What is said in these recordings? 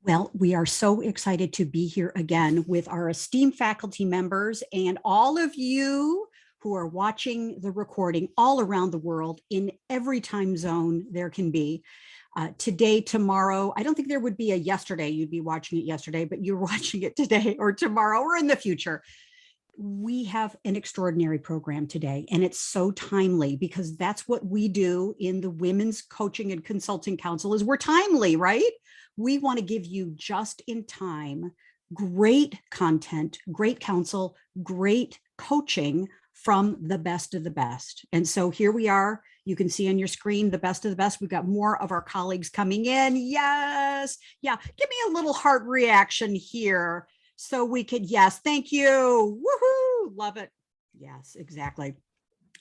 Well, we are so excited to be here again with our esteemed faculty members and all of you who are watching the recording all around the world in every time zone there can be. Today, tomorrow, I don't think there would be a yesterday, you'd be watching it yesterday, but you're watching it today or tomorrow or in the future. We have an extraordinary program today, and it's so timely because that's what we do in the Women's Coaching and Consulting Council is we're timely, right? We want to give you just in time, great content, great counsel, great coaching from the best of the best. And so here we are. You can see on your screen the best of the best. We've got more of our colleagues coming in. Yes. Yeah. Give me a little heart reaction here. So we could, yes, thank you. Woohoo, love it. Yes, exactly.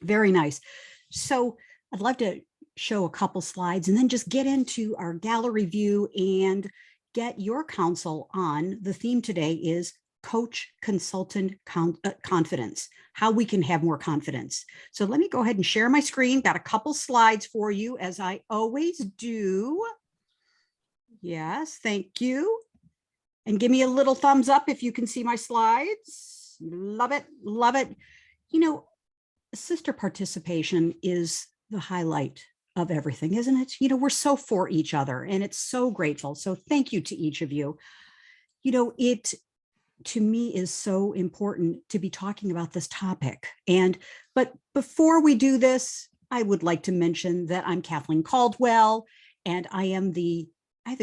Very nice. So I'd love to show a couple slides and then just get into our gallery view and get your counsel on. The theme today is coach consultant confidence, how we can have more confidence. So let me go ahead and share my screen. Got a couple slides for you as I always do. Yes, thank you. And give me a little thumbs up if you can see my slides. Love it, love it. You know, sister participation is the highlight of everything, isn't it? You know, we're so for each other and it's so grateful. So thank you to each of you. You know, it to me is so important to be talking about this topic. But before we do this, I would like to mention that I'm Kathleen Caldwell and I have the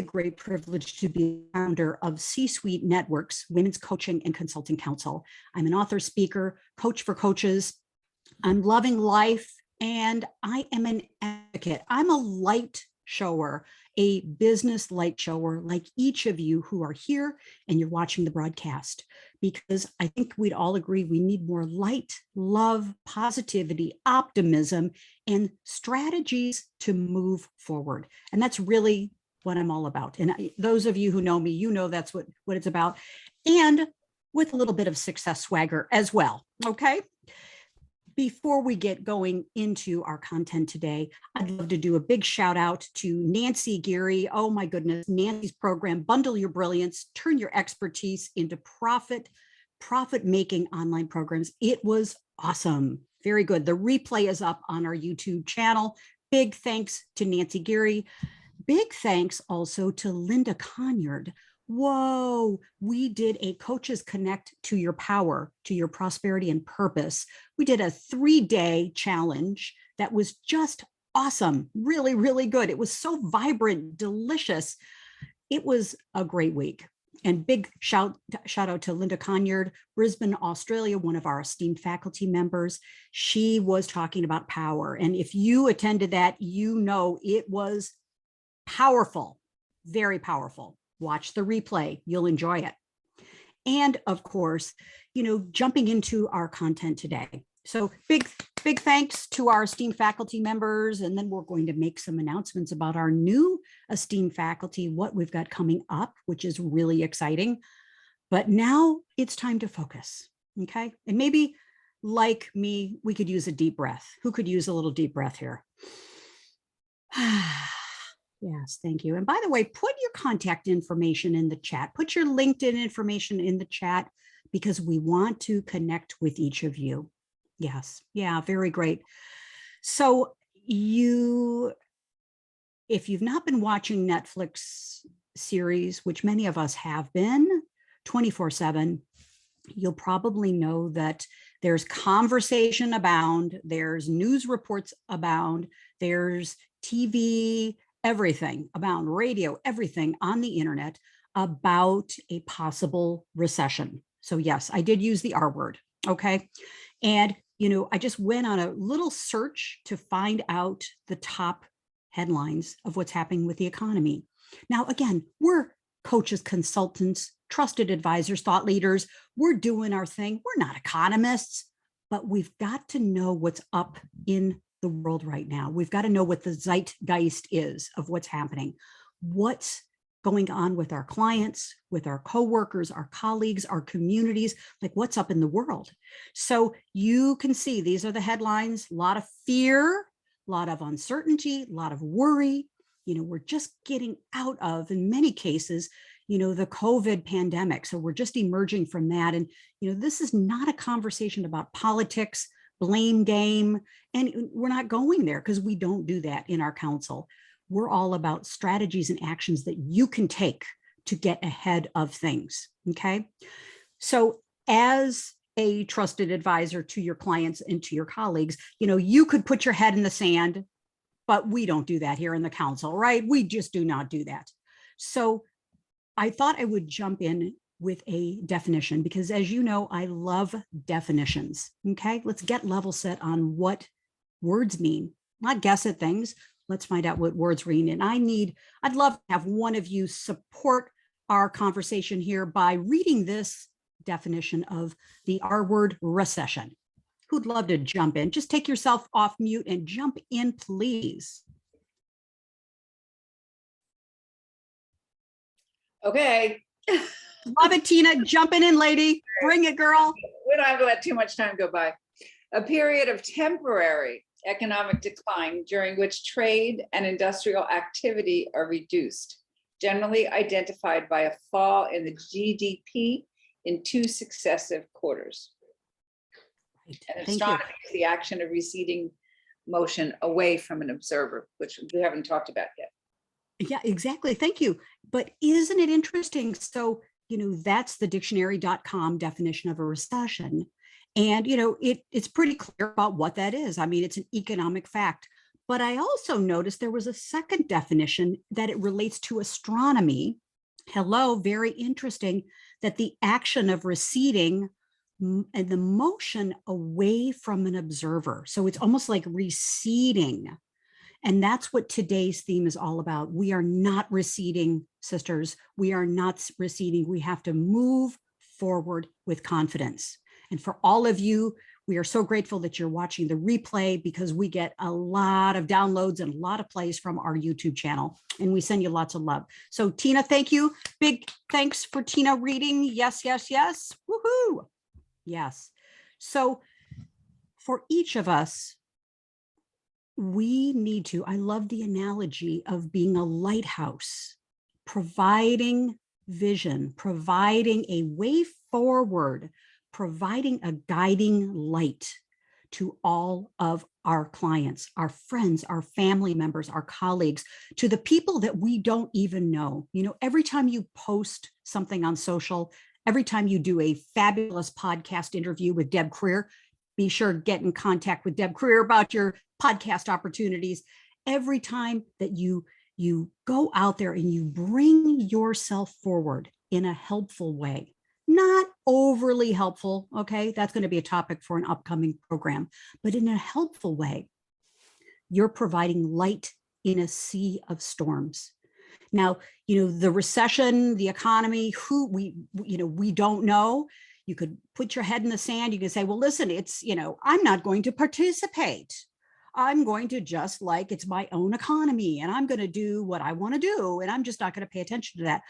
great privilege to be founder of C-Suite Networks, Women's Coaching and Consulting Council. I'm an author, speaker, coach for coaches. I'm loving life, and I am an advocate. I'm a light shower, a business light shower, like each of you who are here and you're watching the broadcast, because I think we'd all agree we need more light, love, positivity, optimism, and strategies to move forward. And that's really what I'm all about. And those of you who know me, you know that's what it's about. And with a little bit of success swagger as well, okay? Before we get going into our content today, I'd love to do a big shout out to Nancy Geary. Oh my goodness, Nancy's program, Bundle Your Brilliance, Turn Your Expertise into Profit-Making Online Programs. It was awesome, very good. The replay is up on our YouTube channel. Big thanks to Nancy Geary. Big thanks also to Linda Conyard. Whoa, we did a Coaches Connect to Your Power, to Your Prosperity and Purpose. We did a 3-day challenge that was just awesome, really, really good. It was so vibrant, delicious. It was a great week. And big shout out to Linda Conyard, Brisbane, Australia, one of our esteemed faculty members. She was talking about power. And if you attended that, you know it was powerful, very powerful. Watch the replay, you'll enjoy it. And of course, you know, jumping into our content today. So big thanks to our esteemed faculty members. And then we're going to make some announcements about our new esteemed faculty, what we've got coming up, which is really exciting. But now it's time to focus, okay? And maybe like me, we could use a deep breath. Who could use a little deep breath here? Yes, thank you. And by the way, put your contact information in the chat. Put your LinkedIn information in the chat because we want to connect with each of you. Yes, yeah, very great. So if you've not been watching Netflix series, which many of us have been 24/7, you'll probably know that there's conversation abound, there's news reports abound, there's TV, everything abound, radio, everything on the internet about a possible recession. So yes, I did use the R word, okay? And, you know, I just went on a little search to find out the top headlines of what's happening with the economy. Now, again, we're coaches, consultants, trusted advisors, thought leaders. We're doing our thing. We're not economists, but we've got to know what's up in the world right now. We've got to know what the zeitgeist is of what's happening, what's going on with our clients, with our coworkers, our colleagues, our communities, like what's up in the world. So you can see these are the headlines, a lot of fear, a lot of uncertainty, a lot of worry. we're just getting out of, in many cases, the COVID pandemic. So we're just emerging from that. And, this is not a conversation about politics, blame game, and we're not going there because we don't do that in our council. We're all about strategies and actions that you can take to get ahead of things. Okay. So as a trusted advisor to your clients and to your colleagues, you could put your head in the sand, but we don't do that here in the council, right? We just do not do that. So I thought I would jump in with a definition because, as you know, I love definitions. Okay, let's get level set on what words mean, not guess at things. Let's find out what words mean. And I'd love to have one of you support our conversation here by reading this definition of the R word, recession. Who'd love to jump in? Just take yourself off mute and jump in, please. Okay. Love it, Tina. Jumping in, lady. Bring it, girl. We don't have to let too much time go by. A period of temporary economic decline during which trade and industrial activity are reduced, generally identified by a fall in the GDP in 2 successive quarters. Right. And Thank astronomy you. is the action of receding motion away from an observer, which we haven't talked about yet. Yeah, exactly. Thank you. But isn't it interesting? So, that's the dictionary.com definition of a recession. And, it's pretty clear about what that is. I mean, it's an economic fact. But I also noticed there was a second definition that it relates to astronomy. Hello, very interesting, that the action of receding and the motion away from an observer. So it's almost like receding. And that's what today's theme is all about. We are not receding, sisters. We are not receding. We have to move forward with confidence. And for all of you, we are so grateful that you're watching the replay because we get a lot of downloads and a lot of plays from our YouTube channel. And we send you lots of love. So Tina, thank you. Big thanks for Tina reading. Yes, yes, yes. Woohoo. Yes. So for each of us, we need to, I love the analogy of being a lighthouse, providing vision, providing a way forward, providing a guiding light to all of our clients, our friends, our family members, our colleagues, to the people that we don't even know. Every time you post something on social, every time you do a fabulous podcast interview with Deb Creer, be sure to get in contact with Deb Creer about your podcast opportunities. Every time that you go out there and you bring yourself forward in a helpful way, not overly helpful, okay? That's going to be a topic for an upcoming program, but in a helpful way, you're providing light in a sea of storms. Now, the recession, the economy, we don't know. You could put your head in the sand. You can say, well, listen, it's, I'm not going to participate. I'm going to just it's my own economy and I'm going to do what I want to do. And I'm just not going to pay attention to that.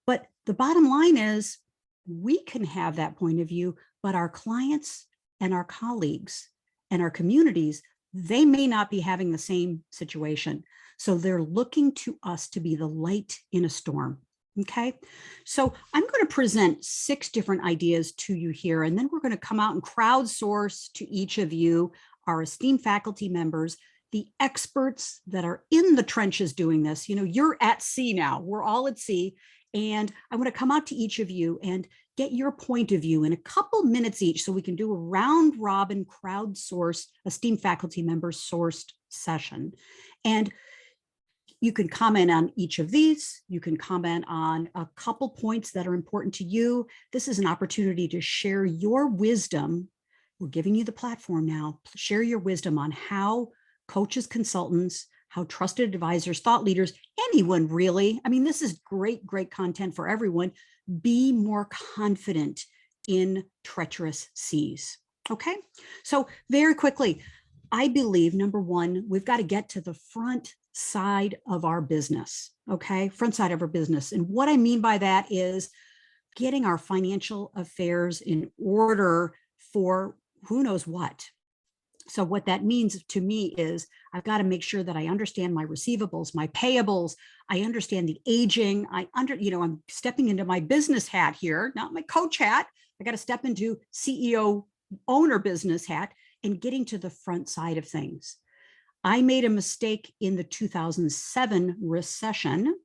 But the bottom line is we can have that point of view, but our clients and our colleagues and our communities, they may not be having the same situation. So they're looking to us to be the light in a storm. Okay, so I'm going to present 6 different ideas to you here, and then we're going to come out and crowdsource to each of you, our esteemed faculty members, the experts that are in the trenches doing this. You're at sea now. We're all at sea. And I'm going to come out to each of you and get your point of view in a couple minutes each so we can do a round robin crowdsourced esteemed faculty members sourced session. And you can comment on each of these. You can comment on a couple points that are important to you. This is an opportunity to share your wisdom. We're giving you the platform now. Share your wisdom on how coaches, consultants, how trusted advisors, thought leaders, anyone really. I mean, this is great, great content for everyone. Be more confident in treacherous seas. Okay, so very quickly, I believe, number one, we've got to get to the front side of our business, okay? Front side of our business. And what I mean by that is getting our financial affairs in order for who knows what. So what that means to me is I've got to make sure that I understand my receivables, my payables. I understand the aging. I'm stepping into my business hat here, not my coach hat. I got to step into CEO owner business hat and getting to the front side of things. I made a mistake in the 2007 recession.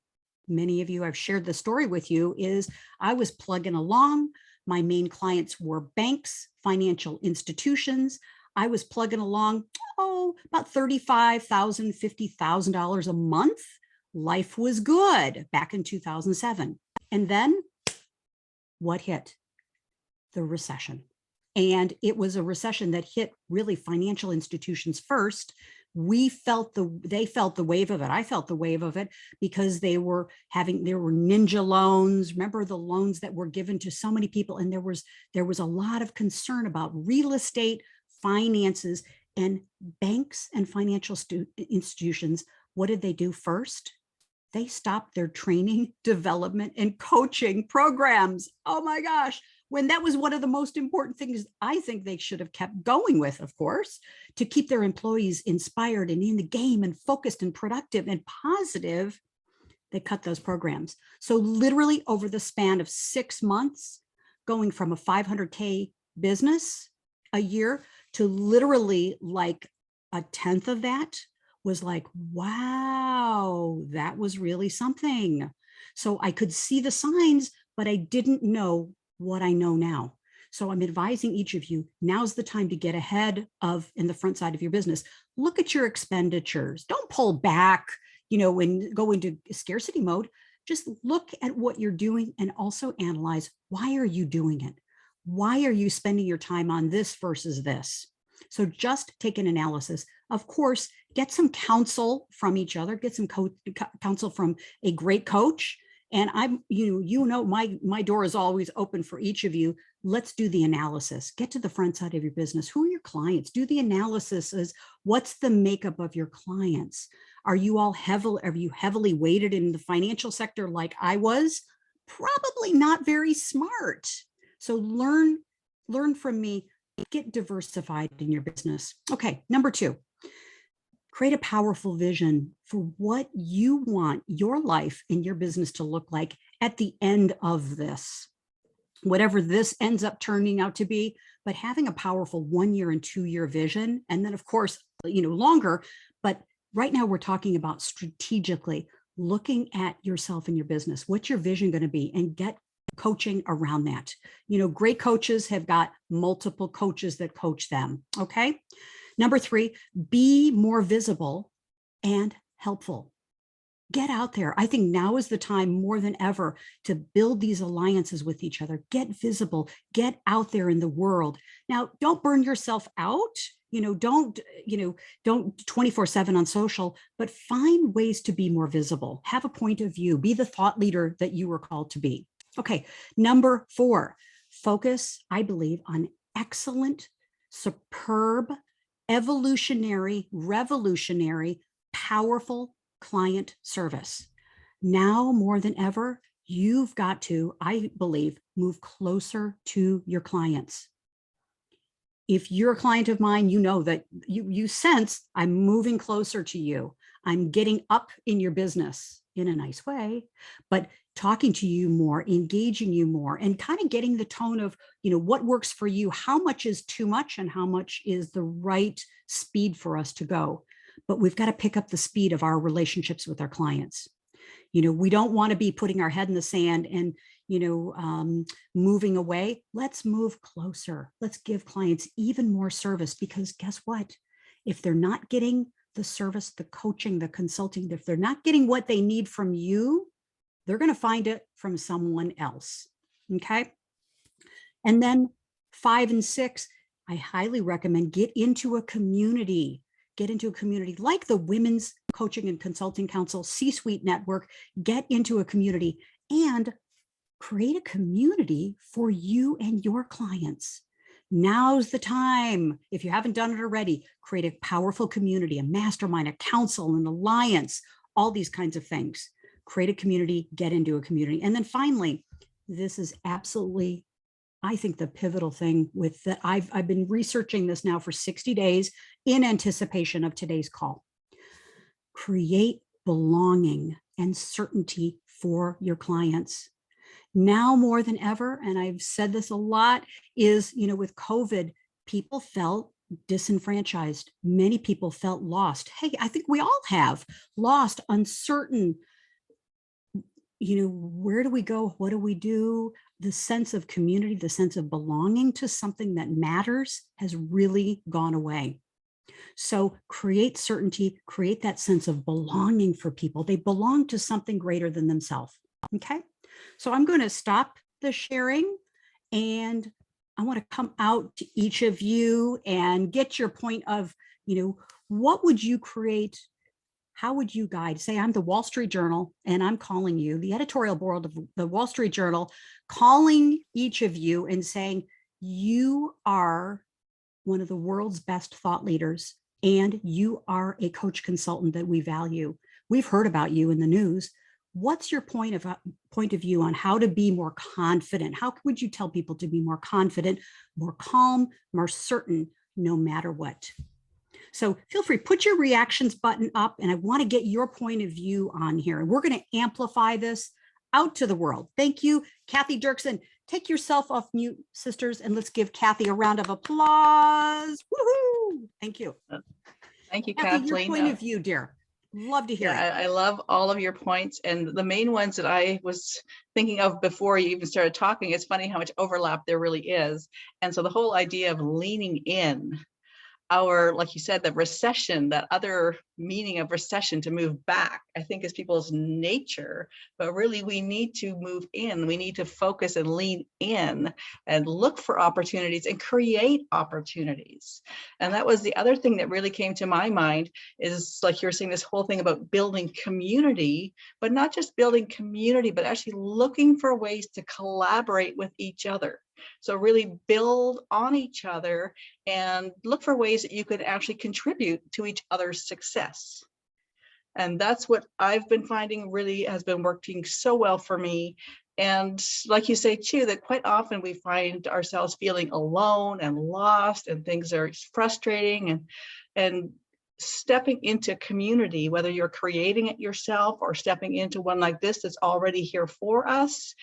Many of you, I've shared the story with you, is I was plugging along. My main clients were banks, financial institutions. I was plugging along, about $35,000, $50,000 a month. Life was good back in 2007. And then what hit? The recession. And it was a recession that hit really financial institutions first. They felt the wave of it. I felt the wave of it because there were ninja loans. Remember the loans that were given to so many people? And there was a lot of concern about real estate, finances, and banks and financial institutions. What did they do first? They stopped their training, development, and coaching programs. Oh my gosh. When that was one of the most important things I think they should have kept going with, of course, to keep their employees inspired and in the game and focused and productive and positive, they cut those programs. So literally over the span of 6 months, going from a 500K business a year to literally like a tenth of that was like, wow, that was really something. So I could see the signs, but I didn't know what I know now. So I'm advising each of you, now's the time to get ahead of in the front side of your business. Look at your expenditures. Don't pull back, and go into scarcity mode. Just look at what you're doing and also analyze, why are you doing it? Why are you spending your time on this versus this? So just take an analysis. Of course, get some counsel from each other, get some counsel from a great coach. And my door is always open for each of you. Let's do the analysis. Get to the front side of your business. Who are your clients? Do the analysis as what's the makeup of your clients? Are you heavily weighted in the financial sector like I was? Probably not very smart. So learn from me, get diversified in your business. Okay, number 2. Create a powerful vision for what you want your life and your business to look like at the end of this, whatever this ends up turning out to be. But having a powerful 1-year and 2-year vision, and then of course, longer. But right now we're talking about strategically looking at yourself and your business. What's your vision going to be? And get coaching around that. Great coaches have got multiple coaches that coach them. Okay. Number 3, be more visible and helpful. Get out there. I think now is the time more than ever to build these alliances with each other. Get visible, get out there in the world. Now, don't burn yourself out. Don't 24/7 on social, but find ways to be more visible. Have a point of view. Be the thought leader that you were called to be. Okay. Number 4, focus, I believe, on excellent, superb, evolutionary, revolutionary, powerful client service. Now more than ever, you've got to, I believe, move closer to your clients. If you're a client of mine, you know that you sense I'm moving closer to you. I'm getting up in your business in a nice way, but talking to you more, engaging you more, and kind of getting the tone of, what works for you, how much is too much and how much is the right speed for us to go. But we've got to pick up the speed of our relationships with our clients. We don't want to be putting our head in the sand and, moving away. Let's move closer. Let's give clients even more service, because guess what? If they're not getting the service, the coaching, the consulting, if they're not getting what they need from you, they're going to find it from someone else. Okay. And then 5 and 6, I highly recommend get into a community like the Women's Coaching and Consulting Council C-Suite Network. Get into a community and create a community for you and your clients. Now's the time. If you haven't done it already, create a powerful community, a mastermind, a council, an alliance, all these kinds of things. Create a community, get into a community. And then finally, this is absolutely, I think the pivotal thing with that, I've been researching this now for 60 days in anticipation of today's call. Create belonging and certainty for your clients. Now more than ever, and I've said this a lot, is, with COVID, people felt disenfranchised. Many people felt lost. Hey, I think we all have lost, uncertain, where do we go? What do we do? The sense of community, the sense of belonging to something that matters has really gone away. So create certainty, create that sense of belonging for people. They belong to something greater than themselves. Okay. So I'm going to stop the sharing, and I want to come out to each of you and get your point of, what would you create? How would you guide? Say I'm the Wall Street Journal and I'm calling you, the editorial board of the Wall Street Journal, calling each of you and saying, you are one of the world's best thought leaders, and you are a coach consultant that we value. We've heard about you in the news. What's your point of view on how to be more confident? How would you tell people to be more confident, more calm, more certain, no matter what? So feel free, put your reactions button up, and I want to get your point of view on here. And we're going to amplify this out to the world. Thank you, Kathy Dirksen. Take yourself off mute, sisters, and let's give Kathy a round of applause. Woohoo! Thank you. Thank you, Kathy, Kathleen. your point of view, dear. Love to hear it. I love all of your points, and the main ones that I was thinking of before you even started talking. It's funny how much overlap there really is. And so the whole idea of leaning in, like you said, the recession, that other meaning of recession, to move back, I think is people's nature, but really we need to move in. We need to focus and lean in and look for opportunities and create opportunities. And that was the other thing that really came to my mind, is like you're saying, this whole thing about building community, but not just building community, but actually looking for ways to collaborate with each other. So really build on each other and look for ways that you could actually contribute to each other's success. And that's what I've been finding really has been working so well for me. And like you say too, that quite often we find ourselves feeling alone and lost, and things are frustrating, and stepping into community, whether you're creating it yourself or stepping into one like this that's already here for us.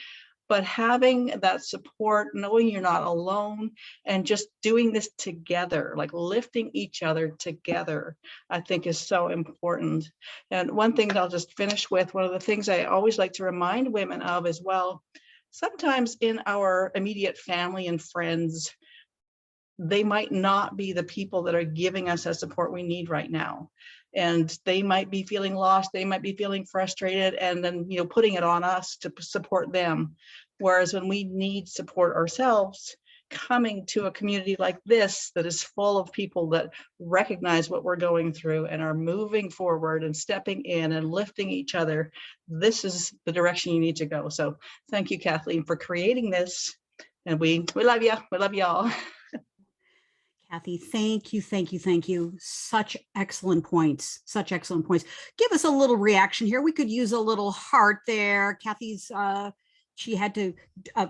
But having that support, knowing you're not alone, and just doing this together, like lifting each other together, I think is so important. And one thing that I'll just finish with, one of the things I always like to remind women of as well, sometimes in our immediate family and friends, they might not be the people that are giving us the support we need right now. And they might be feeling lost, they might be feeling frustrated, and then putting it on us to support them. Whereas when we need support ourselves, coming to a community like this that is full of people that recognize what we're going through and are moving forward and stepping in and lifting each other, this is the direction you need to go. So thank you, Kathleen, for creating this. And we love you. We love y'all. Kathy, thank you, thank you, thank you. Such excellent points, such excellent points. Give us a little reaction here. We could use a little heart there. Kathy's, she had to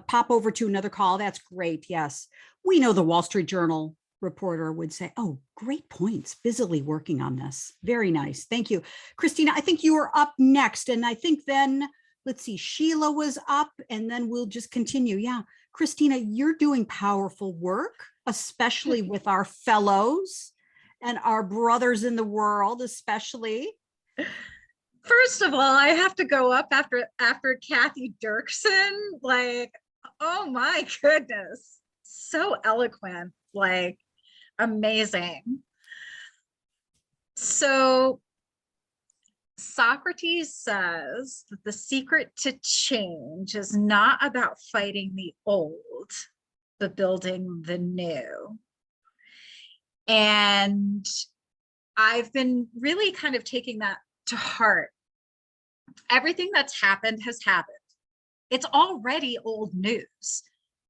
pop over to another call. That's great, yes. We know the Wall Street Journal reporter would say, oh, great points, busily working on this. Very nice, thank you. Christina, I think you were up next, and I think then, let's see, Sheila was up, and then we'll just continue. Yeah, Christina, you're doing powerful work, especially with our fellows and our brothers in the world, especially. First of all, I have to go up after Kathy Dirksen. Like, oh my goodness, so eloquent, like amazing. So Socrates says that the secret to change is not about fighting the old, but building the new. And I've been really kind of taking that to heart. Everything that's happened has happened. It's already old news.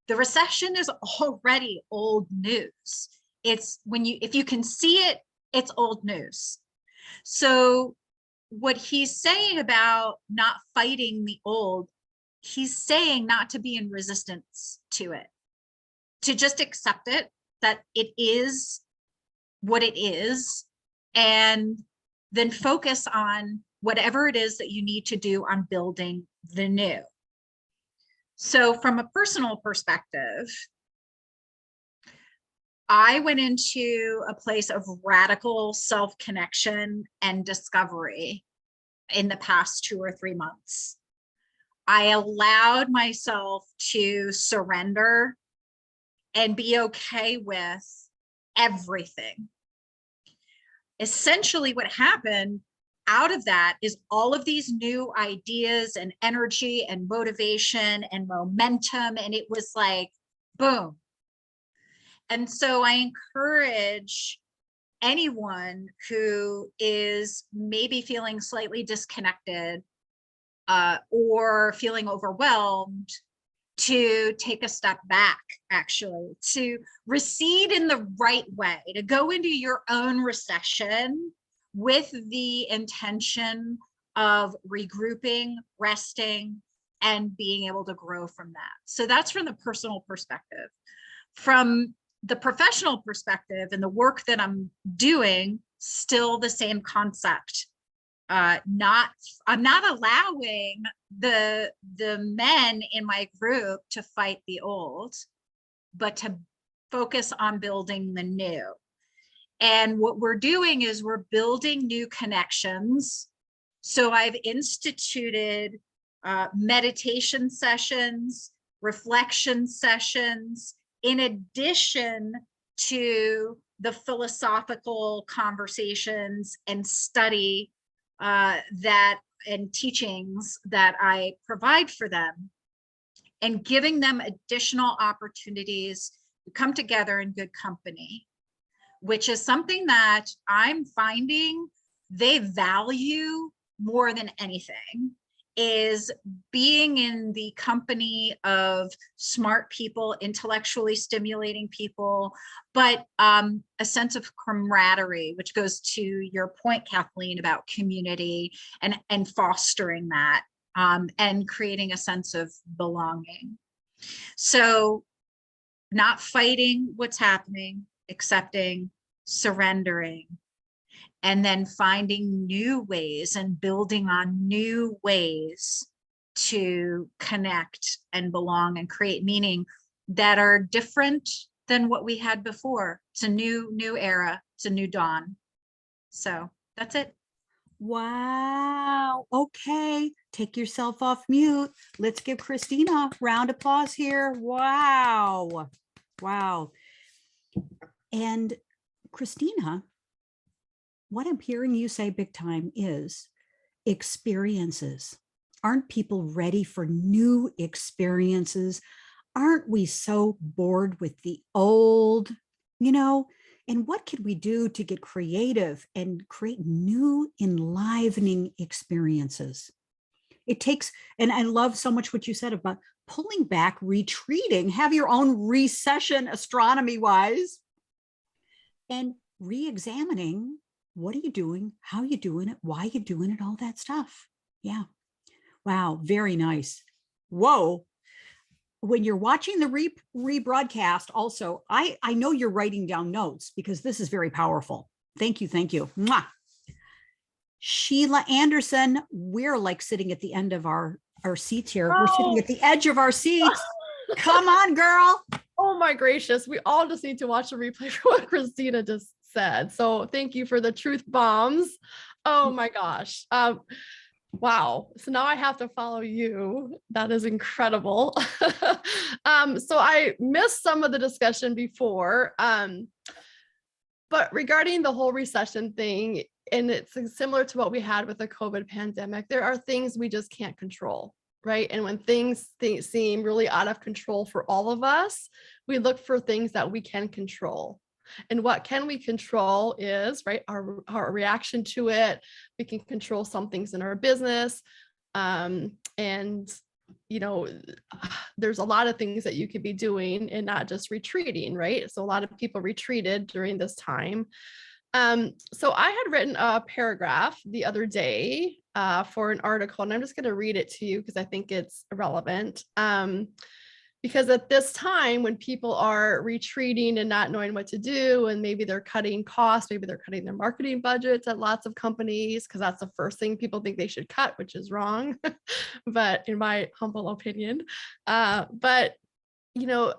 The recession is already old news. It's if you can see it, it's old news. So what he's saying about not fighting the old, he's saying not to be in resistance to it. to just accept it, that it is what it is, and then focus on whatever it is that you need to do on building the new. So from a personal perspective, I went into a place of radical self-connection and discovery in the past 2 or 3 months. I allowed myself to surrender and be okay with everything. Essentially, what happened out of that is all of these new ideas and energy and motivation and momentum, and it was like, boom. And so I encourage anyone who is maybe feeling slightly disconnected or feeling overwhelmed to take a step back, actually, to recede in the right way, to go into your own recession with the intention of regrouping, resting, and being able to grow from that. So that's from the personal perspective. From the professional perspective and the work that I'm doing, still the same concept. I'm not allowing the men in my group to fight the old, but to focus on building the new. And what we're doing is we're building new connections. So I've instituted meditation sessions, reflection sessions, in addition to the philosophical conversations and study and teachings that I provide for them, and giving them additional opportunities to come together in good company, which is something that I'm finding they value more than anything, is being in the company of smart people, intellectually stimulating people, but a sense of camaraderie, which goes to your point, Kathleen, about community and fostering that and creating a sense of belonging. So not fighting what's happening, accepting, surrendering, and then finding new ways and building on new ways to connect and belong and create meaning that are different than what we had before. It's a new era. It's a new dawn. So that's it. Wow. Okay. Take yourself off mute. Let's give Christina a round of applause here. Wow. Wow. And Christina, what I'm hearing you say big time is experiences. Aren't people ready for new experiences? Aren't we so bored with the old, And what could we do to get creative and create new enlivening experiences? It takes, and I love so much what you said about pulling back, retreating, have your own recession astronomy wise, and re-examining what are you doing, how are you doing it, why are you doing it, all that stuff. Yeah. Wow. Very nice. Whoa. When you're watching the rebroadcast, also, I know you're writing down notes because this is very powerful. Thank you. Thank you. Mwah. Sheila Anderson, we're like sitting at the end of our seats here. Oh. We're sitting at the edge of our seats. Come on, girl. Oh my gracious. We all just need to watch the replay for what Christina just said. So thank you for the truth bombs. Oh my gosh. Wow. So now I have to follow you. That is incredible. So I missed some of the discussion before, but regarding the whole recession thing, and it's similar to what we had with the COVID pandemic, there are things we just can't control, right? And when things seem really out of control for all of us, we look for things that we can control. And what can we control is, right, our reaction to it. We can control some things in our business. And, there's a lot of things that you could be doing and not just retreating, right? So a lot of people retreated during this time. So I had written a paragraph the other day for an article, and I'm just going to read it to you because I think it's relevant. Because at this time, when people are retreating and not knowing what to do, and maybe they're cutting costs, maybe they're cutting their marketing budgets at lots of companies, because that's the first thing people think they should cut, which is wrong, but in my humble opinion. But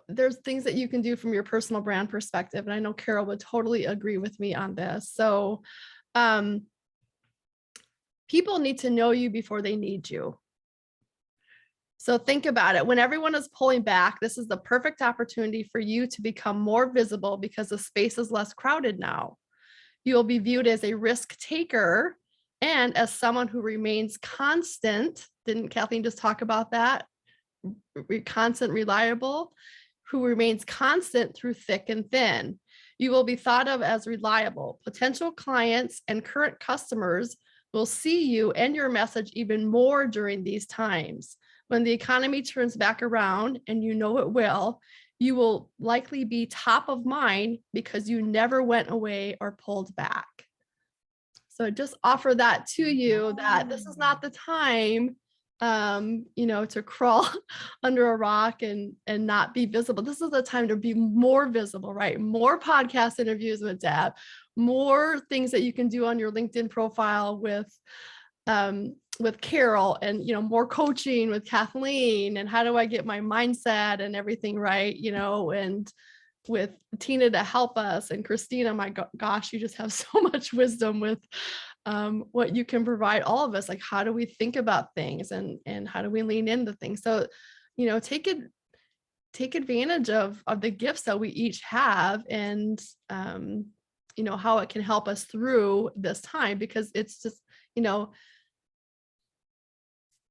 there's things that you can do from your personal brand perspective. And I know Carol would totally agree with me on this. So people need to know you before they need you. So think about it. When everyone is pulling back, this is the perfect opportunity for you to become more visible because the space is less crowded now. You will be viewed as a risk taker and as someone who remains constant. Didn't Kathleen just talk about that? Constant, reliable, who remains constant through thick and thin. You will be thought of as reliable. Potential clients and current customers will see you and your message even more during these times. When the economy turns back around, and you know it will, you will likely be top of mind because you never went away or pulled back. So just offer that to you, that this is not the time to crawl under a rock and not be visible. This is the time to be more visible, right? More podcast interviews with Deb, more things that you can do on your LinkedIn profile with Carol, and more coaching with Kathleen, and how do I get my mindset and everything right, and with Tina to help us, and Christina, my gosh, you just have so much wisdom with what you can provide all of us, like how do we think about things, and how do we lean into things. So take advantage of the gifts that we each have, and how it can help us through this time, because it's just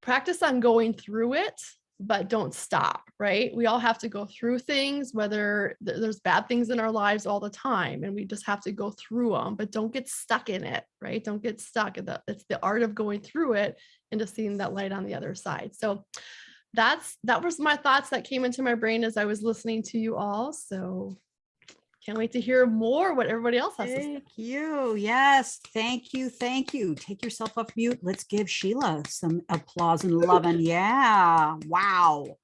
practice on going through it, but don't stop, right? We all have to go through things, whether there's bad things in our lives all the time, and we just have to go through them, but don't get stuck in it, right? Don't get stuck in that. It's the art of going through it and just seeing that light on the other side. So that was my thoughts that came into my brain as I was listening to you all. So can't wait to hear more what everybody else has to say. Thank you. Yes. Thank you. Thank you. Take yourself off mute. Let's give Sheila some applause and love. And yeah. Wow.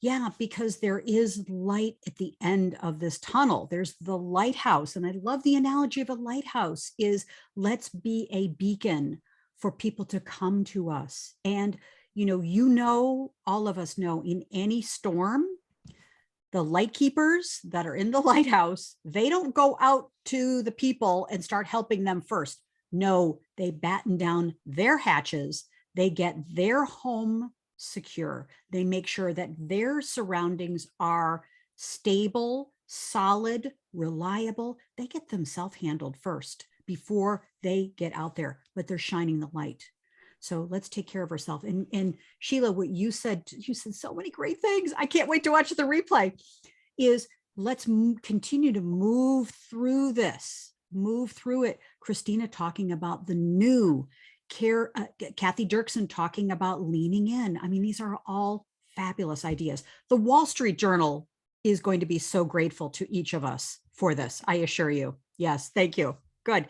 Yeah, because there is light at the end of this tunnel. There's the lighthouse. And I love the analogy of a lighthouse is let's be a beacon for people to come to us. And, all of us know in any storm, the light keepers that are in the lighthouse, they don't go out to the people and start helping them first. No, they batten down their hatches. They get their home secure. They make sure that their surroundings are stable, solid, reliable. They get themselves handled first before they get out there, but they're shining the light. So let's take care of ourselves. And Sheila, what you said so many great things. I can't wait to watch the replay. Is let's continue to move through this, move through it. Christina talking about the new, Kathy Dirksen talking about leaning in. I mean, these are all fabulous ideas. The Wall Street Journal is going to be so grateful to each of us for this. I assure you. Yes, thank you. Good.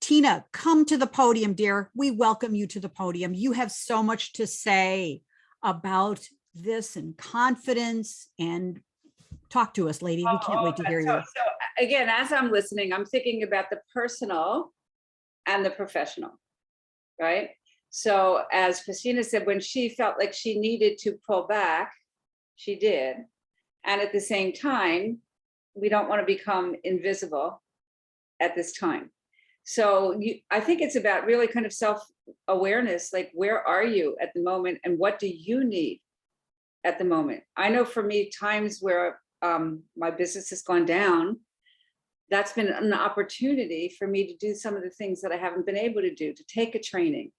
Tina, come to the podium, dear. We welcome you to the podium. You have so much to say about this and confidence, and talk to us, lady. We can't wait to hear you. So again, as I'm listening, I'm thinking about the personal and the professional, right? So as Christina said, when she felt like she needed to pull back, she did. And at the same time, we don't want to become invisible at this time. So I think it's about really kind of self-awareness, like where are you at the moment and what do you need at the moment? I know for me, times where my business has gone down, that's been an opportunity for me to do some of the things that I haven't been able to do, to take a training,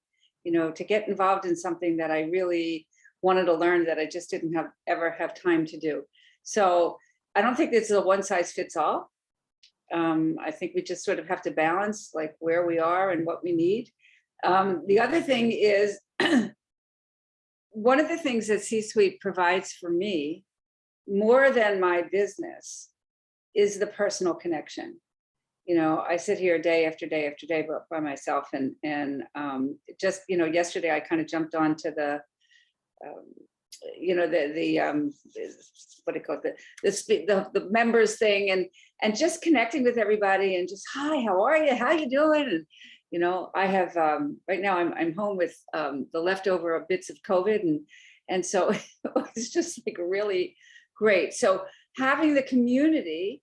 to get involved in something that I really wanted to learn that I just didn't ever have time to do. So I don't think this is a one size fits all. I think we just sort of have to balance like where we are and what we need. The other thing is, one of the things that C-Suite provides for me, more than my business, is the personal connection. I sit here day after day after day by myself, and just, yesterday I kind of jumped onto the what do you call it, the members thing, and just connecting with everybody, and just, hi, how are you, how you doing? And I have right now I'm home with the leftover bits of COVID, and so it's just like really great. So having the community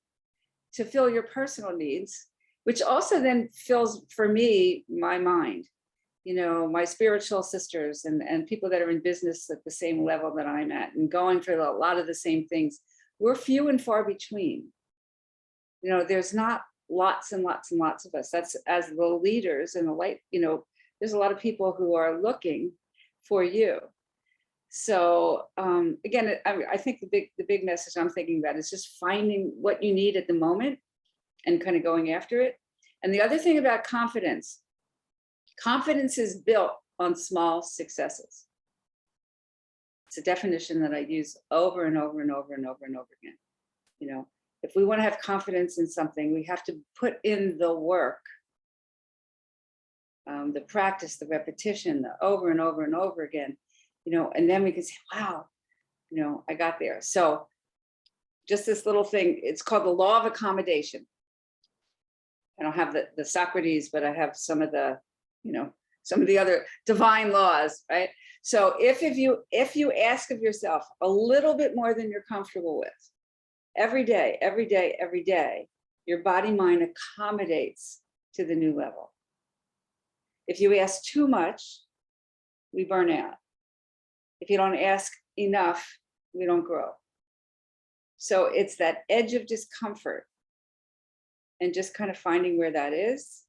to fill your personal needs, which also then fills, for me, my mind, my spiritual sisters and people that are in business at the same level that I'm at and going through a lot of the same things. We're few and far between. There's not lots and lots and lots of us. That's, as the leaders and the light, there's a lot of people who are looking for you. So again, I think the big message I'm thinking about is just finding what you need at the moment and kind of going after it. And the other thing about confidence is built on small successes. It's a definition that I use over and over and over and over and over again. If we want to have confidence in something, we have to put in the work, the practice, the repetition, the over and over and over again, and then we can say, wow, I got there. So just this little thing, it's called the law of accommodation. I don't have the Socrates, but I have some of the other divine laws, right? So if you ask of yourself a little bit more than you're comfortable with, every day, your body mind accommodates to the new level. If you ask too much, we burn out. If you don't ask enough, we don't grow. So it's that edge of discomfort and just kind of finding where that is.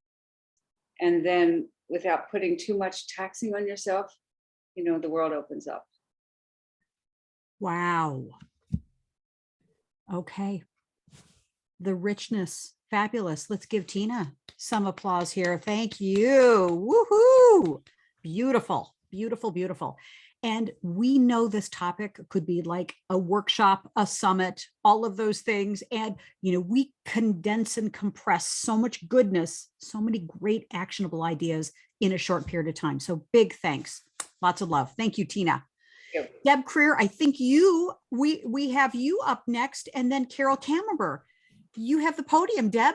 And then without putting too much taxing on yourself, the world opens up. Wow. Okay. The richness, fabulous. Let's give Tina some applause here. Thank you. Woohoo. Beautiful, beautiful, beautiful. And we know this topic could be like a workshop, a summit, all of those things. And, we condense and compress so much goodness, so many great actionable ideas in a short period of time. So big thanks. Lots of love. Thank you, Tina. Yep. Deb Creer, I think we have you up next, and then Carol Camembert. You have the podium, Deb.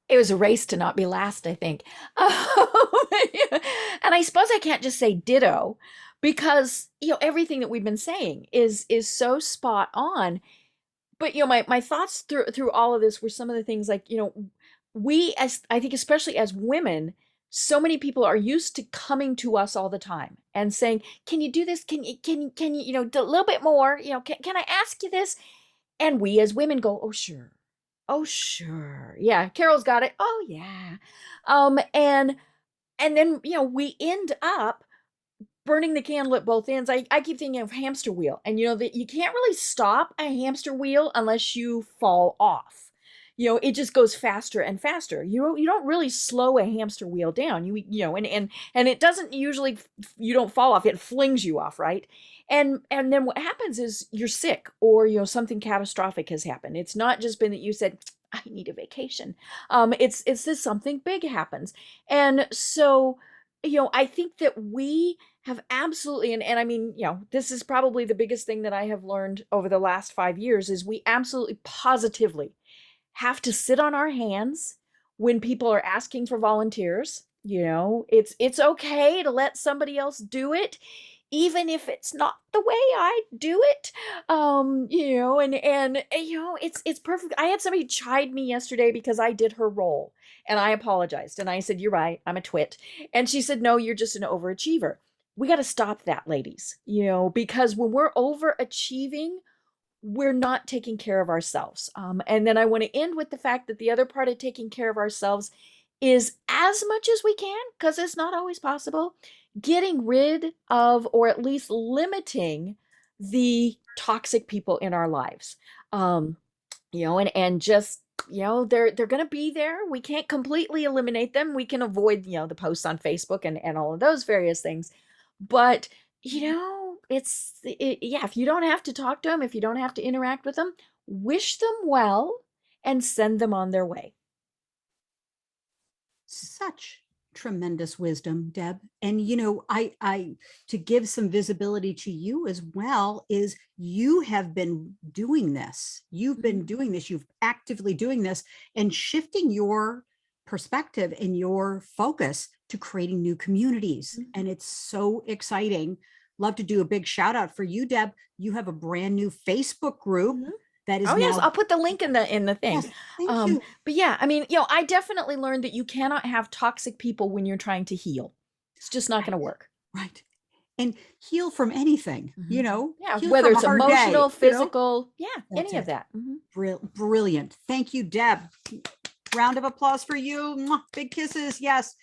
It was a race to not be last, I think. And I suppose I can't just say ditto, because everything that we've been saying is so spot on. But my thoughts through all of this were some of the things like, we, as I think, especially as women, so many people are used to coming to us all the time and saying, can you do this? Can you, a little bit more, can I ask you this? And we as women go, oh, sure. Oh, sure. Yeah. Carol's got it. Oh, yeah. And then, we end up burning the candle at both ends. I keep thinking of hamster wheel, and that you can't really stop a hamster wheel unless you fall off. It just goes faster and faster. You don't really slow a hamster wheel down. And it doesn't usually, you don't fall off, it flings you off, right? And then what happens is you're sick, or something catastrophic has happened. It's not just been that you said, I need a vacation. It's this something big happens. And so, I think that we have absolutely, and I mean, this is probably the biggest thing that I have learned over the last 5 years, is we absolutely positively have to sit on our hands when people are asking for volunteers. It's okay to let somebody else do it, even if it's not the way I do it. It's perfect. I had somebody chide me yesterday because I did her role, and I apologized. And I said, you're right, I'm a twit. And she said, no, you're just an overachiever. We got to stop that, ladies, because when we're overachieving, we're not taking care of ourselves. And then I want to end with the fact that the other part of taking care of ourselves is, as much as we can, because it's not always possible, getting rid of, or at least limiting, the toxic people in our lives. And just, they're going to be there. We can't completely eliminate them. We can avoid, the posts on Facebook and all of those various things. But, if you don't have to talk to them, if you don't have to interact with them, wish them well and send them on their way. Such Tremendous wisdom, Deb. And I to give some visibility to you as well, is you have been doing this. You've been doing this. You've actively doing this and shifting your perspective and your focus to creating new communities. And it's so exciting. Love to do a big shout out for you, Deb. You have a brand new Facebook group that is Oh yes, now. I'll put the link in the thing. Yes, thank you. But yeah, I mean, I definitely learned that you cannot have toxic people when you're trying to heal. It's just not going to work. Right. And heal from anything, Yeah, heal whether from it's a hard emotional, day, physical, yeah, That's any of it. that. Brilliant. Thank you, Deb. Round of applause for you. Mwah. Big kisses. Yes.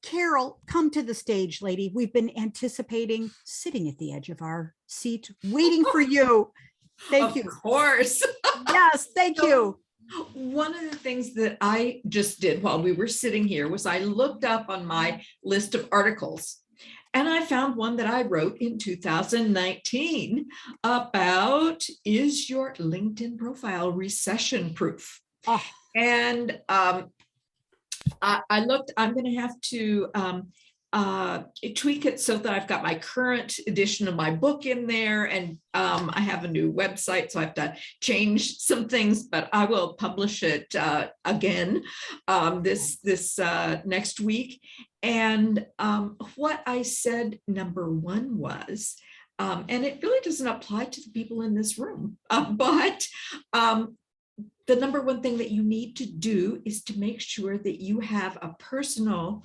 Carol, come to the stage, lady. We've been anticipating, sitting at the edge of our seat, waiting for you. Thank you. Of course. Yes, thank you. One of the things that I just did while we were sitting here was I looked up on my list of articles, and I found one that I wrote in 2019 about, is your LinkedIn profile recession proof? Oh, And I looked, I'm going to have to tweak it so that I've got my current edition of my book in there, and I have a new website, so I have to change some things, but I will publish it again this next week. And what I said, number one was, and it really doesn't apply to the people in this room, but the number one thing that you need to do is to make sure that you have a personal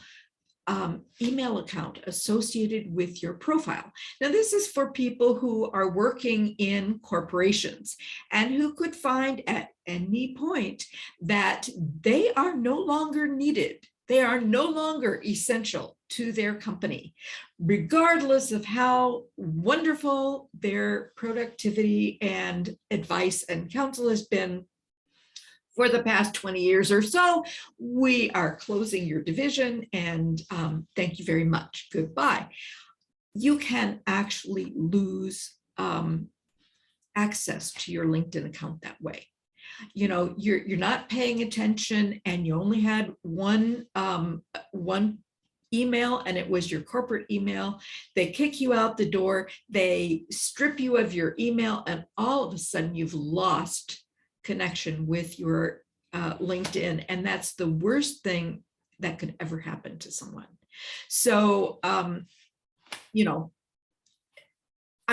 email account associated with your profile. Now, this is for people who are working in corporations and who could find at any point that they are no longer needed. They are no longer essential to their company, regardless of how wonderful their productivity and advice and counsel has been for the past 20 years or so. We are closing your division, and thank you very much. Goodbye. You can actually lose access to your LinkedIn account that way. You're not paying attention, and you only had one email, and it was your corporate email. They kick you out the door, they strip you of your email, and all of a sudden you've lost connection with your LinkedIn. And that's the worst thing that could ever happen to someone. So, I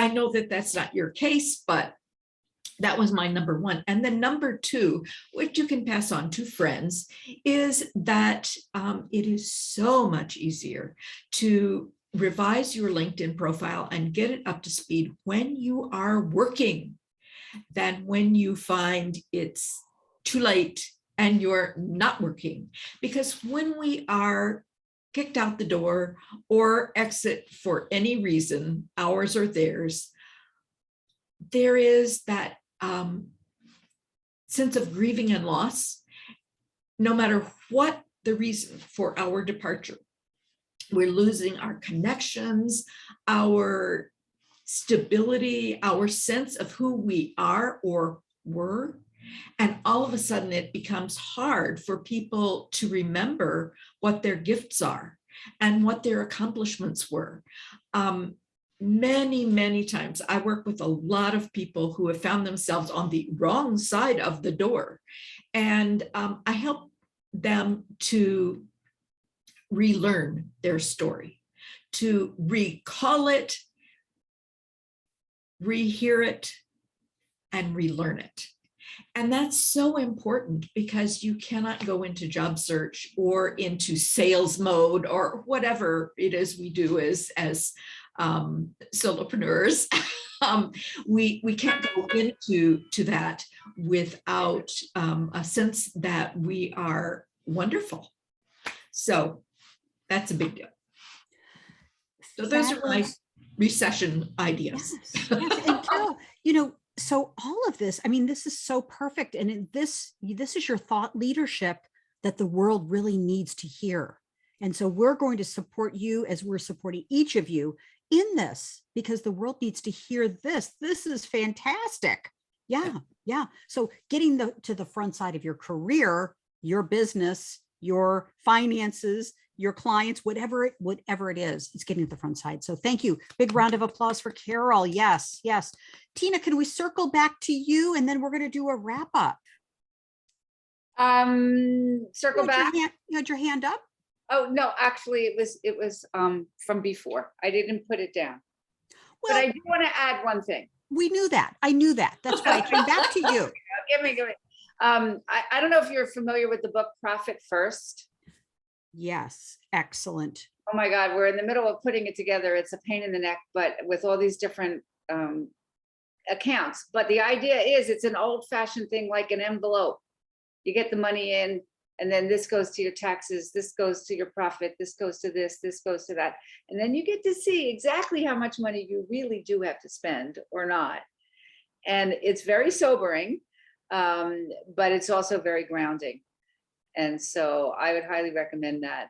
know that that's not your case, but that was my number one. And then number two, which you can pass on to friends, is that it is so much easier to revise your LinkedIn profile and get it up to speed when you are working than when you find it's too late and you're not working. Because when we are kicked out the door or exit for any reason, ours or theirs, there is that sense of grieving and loss, no matter what the reason for our departure. We're losing our connections, our stability, our sense of who we are or were. And all of a sudden it becomes hard for people to remember what their gifts are and what their accomplishments were. Many, many times I work with a lot of people who have found themselves on the wrong side of the door. And I help them to relearn their story, to recall it, rehear it, and relearn it. And that's so important, because you cannot go into job search or into sales mode or whatever it is we do as solopreneurs. We can't go into that without a sense that we are wonderful. So that's a big deal. So those are my recession ideas. Yes. And Carol, so all of this, I mean, this is so perfect. And this is your thought leadership that the world really needs to hear. And so we're going to support you as we're supporting each of you in this, because the world needs to hear this. This is fantastic. Yeah. So getting to the front side of your career, your business, your finances, your clients, whatever it is, it's getting to the front side. So thank you. Big round of applause for Carol. Yes, yes. Tina, can we circle back to you and then we're going to do a wrap up? Circle back. You had your hand up? Oh, no, actually it was from before. I didn't put it down. But Well, I do want to add one thing. we knew that. I knew that. That's why I came back to you. Give me. I don't know if you're familiar with the book Profit First. Yes, excellent. Oh my God, we're in the middle of putting it together. It's a pain in the neck, but with all these different accounts. But the idea is it's an old fashioned thing, like an envelope. You get the money in, and then this goes to your taxes, this goes to your profit, this goes to this goes to that. And then you get to see exactly how much money you really do have to spend or not. And it's very sobering, but it's also very grounding. And so I would highly recommend that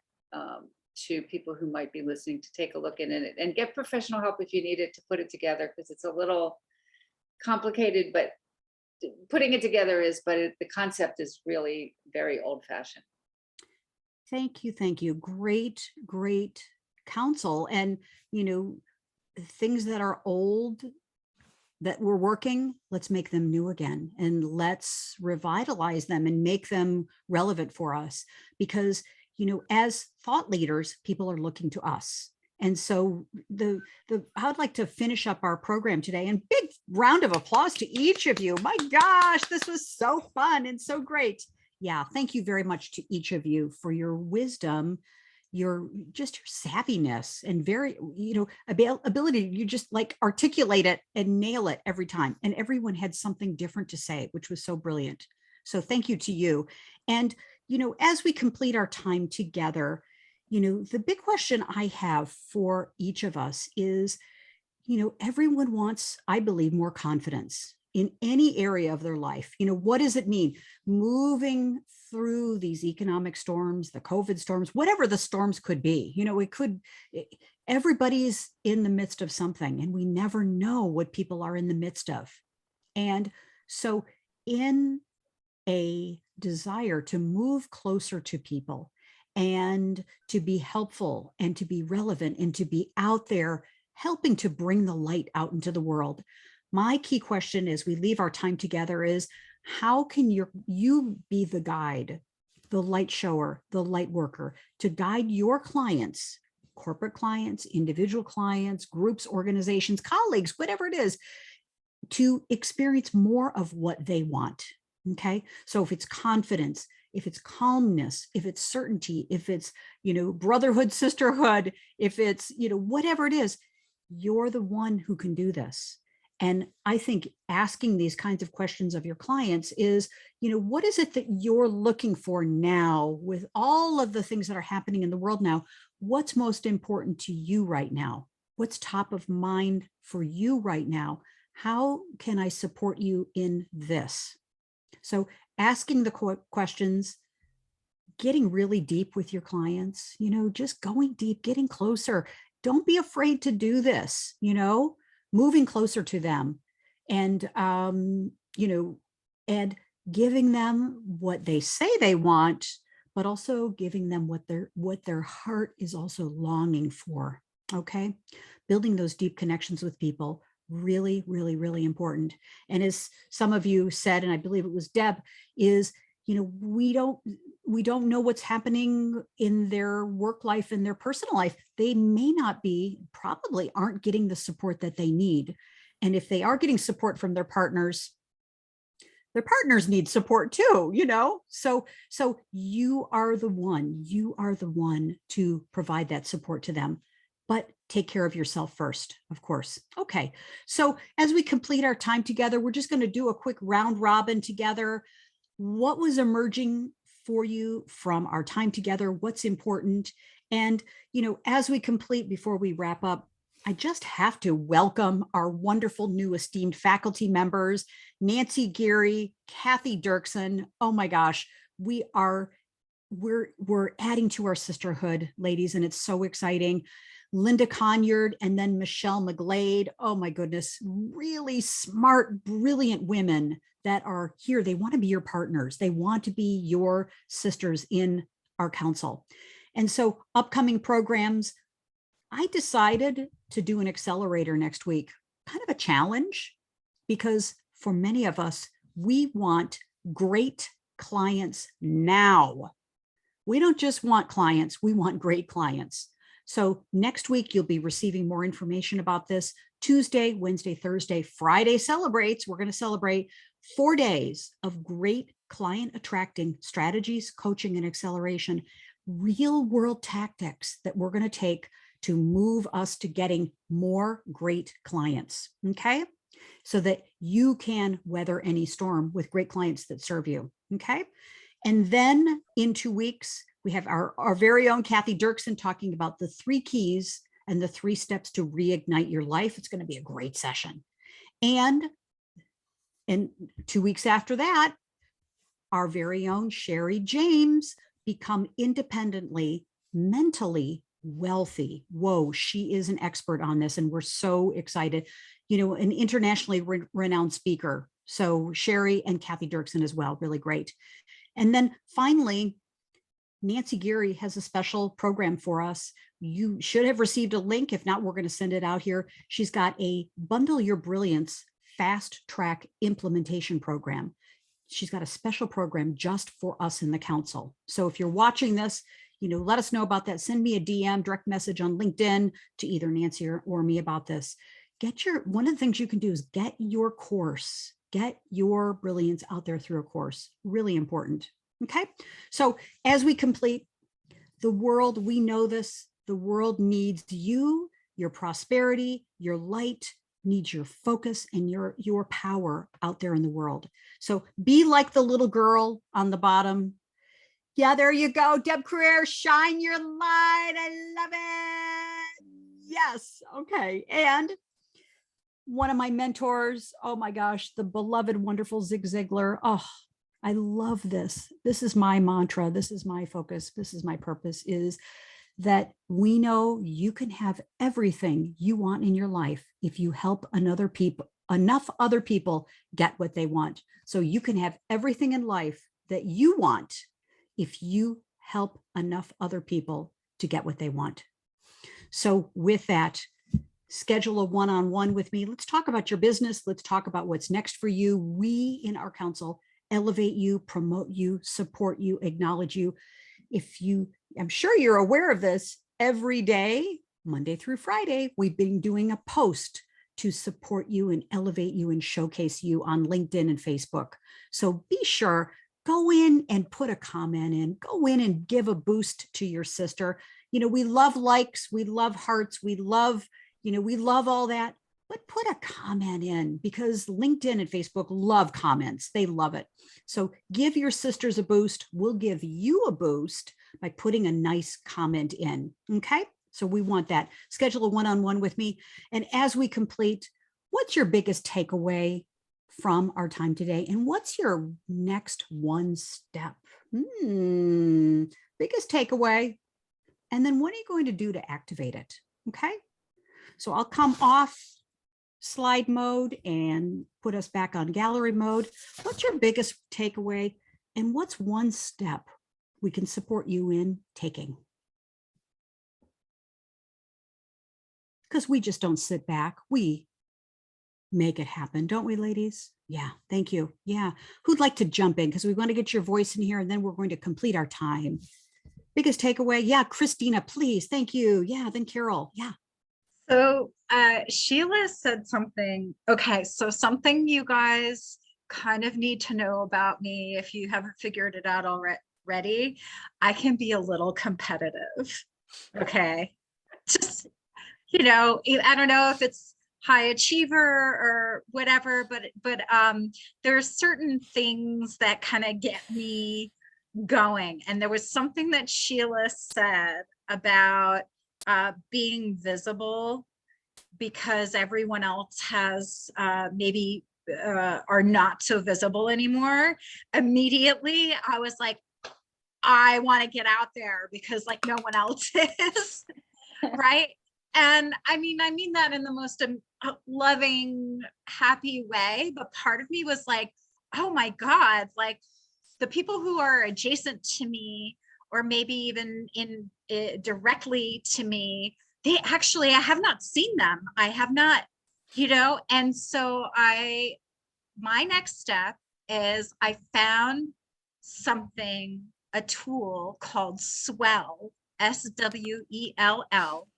to people who might be listening to take a look in it and get professional help if you need it to put it together, because it's a little complicated, but putting it together is, the concept is really very old fashioned. Thank you. Thank you. Great, great counsel. And, things that are old that were working, let's make them new again, and let's revitalize them and make them relevant for us, because, as thought leaders, people are looking to us. And so I'd like to finish up our program today, and big round of applause to each of you. My gosh, this was so fun and so great. Yeah, thank you very much to each of you for your wisdom, your savviness, and very, ability. You just like articulate it and nail it every time. And everyone had something different to say, which was so brilliant. So thank you to you. And, as we complete our time together, the big question I have for each of us is, everyone wants, I believe, more confidence in any area of their life. What does it mean moving through these economic storms, the COVID storms, whatever the storms could be? Everybody's in the midst of something, and we never know what people are in the midst of. And so in a desire to move closer to people and to be helpful and to be relevant and to be out there helping to bring the light out into the world, my key question as we leave our time together is, how can you be the guide, the light shower, the light worker, to guide your clients, corporate clients, individual clients, groups, organizations, colleagues, whatever it is, to experience more of what they want? Okay, so if it's confidence, if it's calmness, if it's certainty, if it's, brotherhood, sisterhood, if it's, whatever it is, you're the one who can do this. And I think asking these kinds of questions of your clients is, what is it that you're looking for now with all of the things that are happening in the world now? What's most important to you right now? What's top of mind for you right now? How can I support you in this? So asking the questions, getting really deep with your clients, just going deep, getting closer. Don't be afraid to do this, moving closer to them, and, and giving them what they say they want, but also giving them what their heart is also longing for. Okay. Building those deep connections with people, really, really, really important. And as some of you said, and I believe it was Deb, is, we don't know what's happening in their work life and their personal life. They may not be, probably aren't getting the support that they need. And if they are getting support from their partners need support too, So you are the one to provide that support to them. But take care of yourself first, of course. Okay, so as we complete our time together, we're just going to do a quick round robin together. What was emerging for you from our time together? What's important? And, as we complete, before we wrap up, I just have to welcome our wonderful new esteemed faculty members, Nancy Geary, Kathy Dirksen. Oh my gosh, we're adding to our sisterhood, ladies, and it's so exciting. Linda Conyard, and then Michelle McGlade. Oh my goodness, really smart, brilliant women that are here. They want to be your partners. They want to be your sisters in our council. And so upcoming programs, I decided to do an accelerator next week, kind of a challenge, because for many of us, we want great clients now. We don't just want clients, we want great clients. So next week, you'll be receiving more information about this. Tuesday, Wednesday, Thursday, Friday celebrates. We're going to celebrate 4 days of great client attracting strategies, coaching, and acceleration, real world tactics that we're going to take to move us to getting more great clients. Okay. So that you can weather any storm with great clients that serve you. Okay. And then in 2 weeks, we have our very own Kathy Dirksen talking about the 3 keys and the 3 steps to reignite your life. It's going to be a great session. And 2 weeks after that, our very own Sherry James become independently, mentally wealthy. Whoa, she is an expert on this. And we're so excited, an internationally renowned speaker. So Sherry and Kathy Dirksen as well, really great. And then finally, Nancy Geary has a special program for us. You should have received a link. If not, we're going to send it out here. She's got a Bundle Your Brilliance fast track implementation program. She's got a special program just for us in the council. So if you're watching this, let us know about that. Send me a DM, direct message on LinkedIn to either Nancy or me about this. One of the things you can do is get your course, get your brilliance out there through a course. Really important. Okay. So as we complete the world, we know this, the world needs you, your prosperity, your light, needs your focus and your power out there in the world. So be like the little girl on the bottom. Yeah, there you go. Deb Career, shine your light. I love it. Yes. Okay. And one of my mentors, oh my gosh, the beloved, wonderful Zig Ziglar. Oh, I love this. This is my mantra. This is my focus. This is my purpose, is that we know you can have everything you want in your life if you help enough other people get what they want. So you can have everything in life that you want if you help enough other people to get what they want. So with that, schedule a one-on-one with me. Let's talk about your business. Let's talk about what's next for you. We in our council elevate you, promote you, support you, acknowledge you. I'm sure you're aware of this, every day, Monday through Friday, we've been doing a post to support you and elevate you and showcase you on LinkedIn and Facebook. So be sure, go in and put a comment in, go in and give a boost to your sister. We love likes, we love hearts, we love all that. But put a comment in, because LinkedIn and Facebook love comments. They love it. So give your sisters a boost. We'll give you a boost by putting a nice comment in. Okay. So we want that. Schedule a one-on-one with me. And as we complete, what's your biggest takeaway from our time today? And what's your next one step? Biggest takeaway. And then what are you going to do to activate it? Okay. So I'll come off slide mode and put us back on gallery mode. What's your biggest takeaway? And what's one step we can support you in taking? Because we just don't sit back. We make it happen, don't we, ladies? Yeah, thank you. Yeah. Who'd like to jump in? Because we want to get your voice in here, and then we're going to complete our time. Biggest takeaway? Yeah, Christina, please. Thank you. Yeah, then Carol. Yeah. So Sheila said something. Okay, so something you guys kind of need to know about me, if you haven't figured it out already, I can be a little competitive. Okay. Just, I don't know if it's high achiever or whatever, but there's certain things that kind of get me going. And there was something that Sheila said about being visible because everyone else has maybe are not so visible anymore. Immediately, I was like, I want to get out there because like no one else is, right? And I mean that in the most loving, happy way. But part of me was like, oh my God, like the people who are adjacent to me or maybe even directly to me, I have not seen them. I have not, and so my next step is I found something, a tool called Swell, SWELL.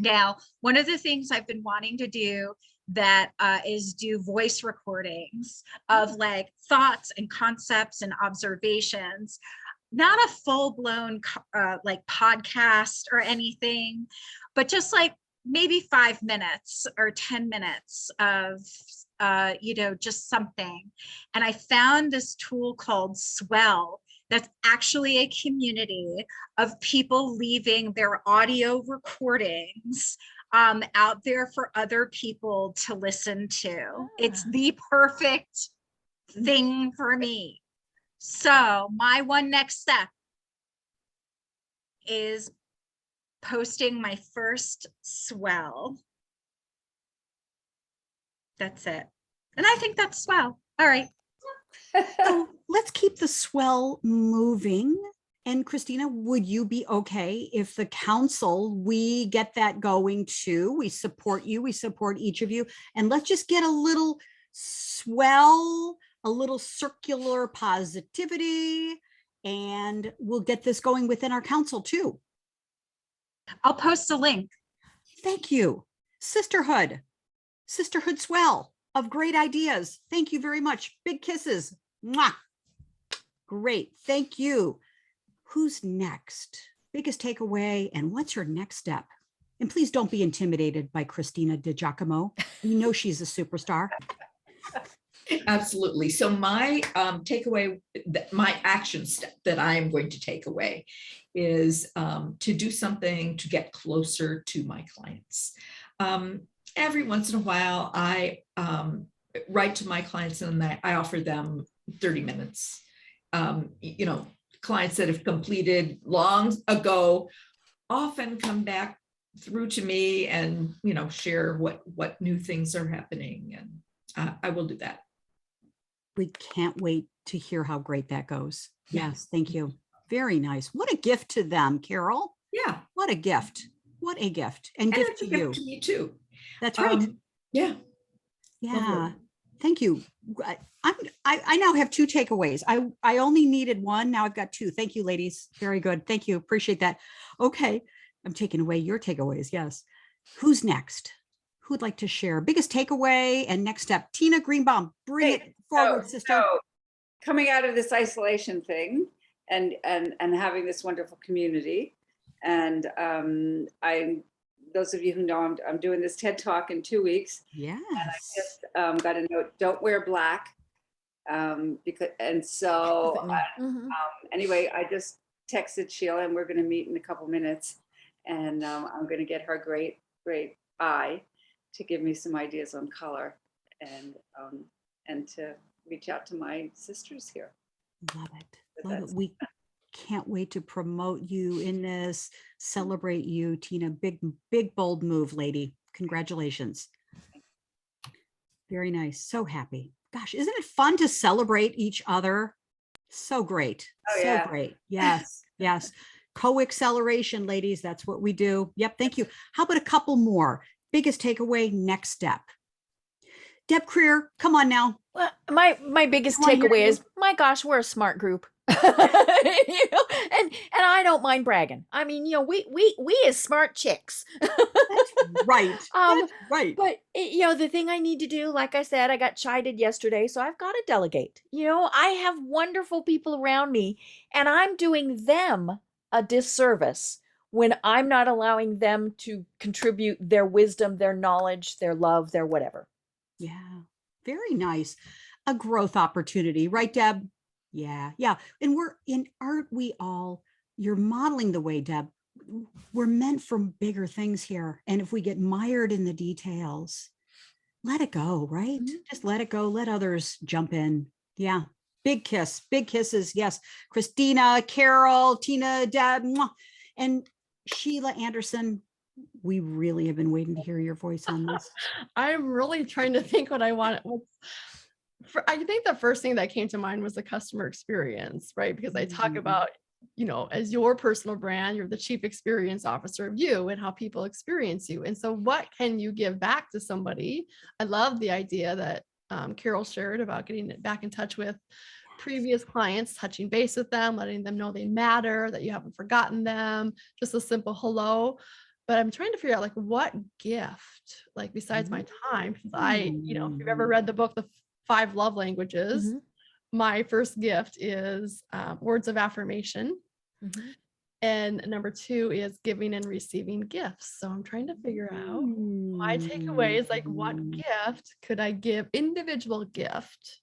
Now, one of the things I've been wanting to do that is do voice recordings of like thoughts and concepts and observations, not a full-blown like podcast or anything, but just like maybe 5 minutes or 10 minutes of just something. And I found this tool called Swell that's actually a community of people leaving their audio recordings out there for other people to listen to. It's the perfect thing for me. So my one next step is posting my first Swell. That's it. And I think that's swell. All right. So let's keep the swell moving. And Christina, would you be okay if the council, we get that going too? We support you. We support each of you. And let's just get a little swell, a little circular positivity, and we'll get this going within our council too. I'll post a link. Thank you. Sisterhood swell of great ideas. Thank you very much. Big kisses. Mwah. Great. Thank you. Who's next? Biggest takeaway and what's your next step? And please don't be intimidated by Christina DiGiacomo. You know she's a superstar. Absolutely. So my takeaway, my action step that I am going to take away is to do something to get closer to my clients. Every once in a while, I write to my clients and I offer them 30 minutes. Clients that have completed long ago often come back through to me and, share what new things are happening. And I will do that. We can't wait to hear how great that goes. Yes, thank you. Very nice. What a gift to them, Carol. Yeah. What a gift. What a gift. And gift it's a to you. gift to me too. That's right. Yeah. Yeah. Lovely. Thank you. I now have 2 takeaways. I only needed 1. Now I've got 2. Thank you, ladies. Very good. Thank you. Appreciate that. Okay. I'm taking away your takeaways. Yes. Who's next? Who'd like to share? Biggest takeaway and next step. Tina Greenbaum, bring it forward, sister. So coming out of this isolation thing and having this wonderful community. And those of you who know, I'm doing this TED Talk in 2 weeks. Yes. And I just got a note, don't wear black. Anyway, I just texted Sheila and we're going to meet in a couple minutes. And I'm going to get her great eye to give me some ideas on color and to reach out to my sisters here. Love it. Love it. We can't wait to promote you in this, celebrate you, Tina. Big, bold move, lady. Congratulations. Very nice. So happy. Gosh, isn't it fun to celebrate each other? So great. Oh, yeah. So great. Yes. Yes. Co-acceleration, ladies. That's what we do. Yep. Thank you. How about a couple more? Biggest takeaway, next step. Deb Creer, come on now. Well, my biggest takeaway is, my gosh, we're a smart group. And I don't mind bragging. I mean, we as smart chicks. That's right. That's right. But the thing I need to do, like I said, I got chided yesterday, so I've got to delegate. I have wonderful people around me, and I'm doing them a disservice when I'm not allowing them to contribute their wisdom, their knowledge, their love, their whatever. Yeah, very nice. A growth opportunity, right, Deb? Yeah. And aren't we all, you're modeling the way, Deb. We're meant for bigger things here. And if we get mired in the details, let it go, right? Mm-hmm. Just let it go. Let others jump in. Yeah. Big kisses. Yes. Christina, Carol, Tina, Deb, and Sheila Anderson. We really have been waiting to hear your voice on this. I'm really trying to think what I want. I think the first thing that came to mind was the customer experience, right? Because I talk about as your personal brand, you're the chief experience officer of you and how people experience you. And so what can you give back to somebody? I love the idea that Carol shared about getting back in touch with previous clients, touching base with them, letting them know they matter, that you haven't forgotten them, just a simple hello. But I'm trying to figure out like what gift, like besides my time, because if you've ever read the book, The 5 Love Languages, my first gift is words of affirmation. And number 2 is giving and receiving gifts. So I'm trying to figure out my takeaway is like, what gift could I give, individual gift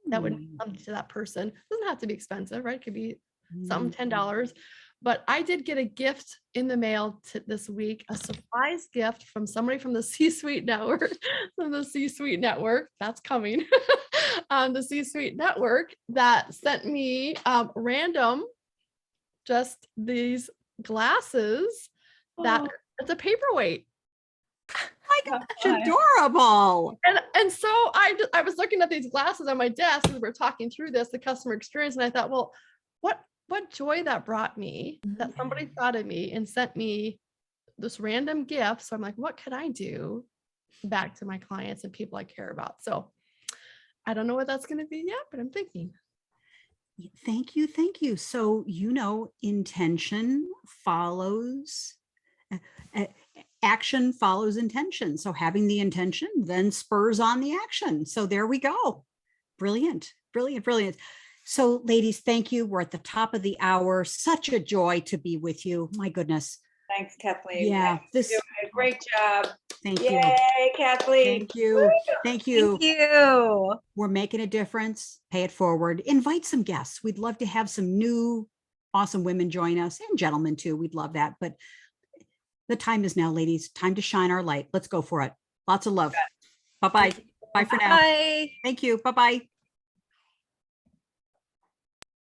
that would mean something to that person? It doesn't have to be expensive, right? It could be something $10. But I did get a gift in the mail this week, a surprise gift from somebody from the C-Suite Network, that's coming, the C-Suite Network, that sent me random, just these glasses that it's a paperweight. My gosh, adorable. And so I was looking at these glasses on my desk as we were talking through this, the customer experience, and I thought, well, what joy that brought me, that somebody thought of me and sent me this random gift. So I'm like, what could I do back to my clients and people I care about? So I don't know what that's going to be yet, but I'm thinking. Thank you. Thank you. So, intention follows, action follows intention. So having the intention then spurs on the action. So there we go. Brilliant, brilliant, brilliant. So ladies, thank you. We're at the top of the hour. Such a joy to be with you. My goodness. Thanks, Kathleen. Yeah, You're doing a great job. Thank you. Yay, Kathleen. Thank you. Thank you. Thank you. We're making a difference. Pay it forward. Invite some guests. We'd love to have some new awesome women join us, and gentlemen too. We'd love that. But the time is now, ladies. Time to shine our light. Let's go for it. Lots of love. Bye-bye. Bye for now. Bye. Thank you. Bye-bye.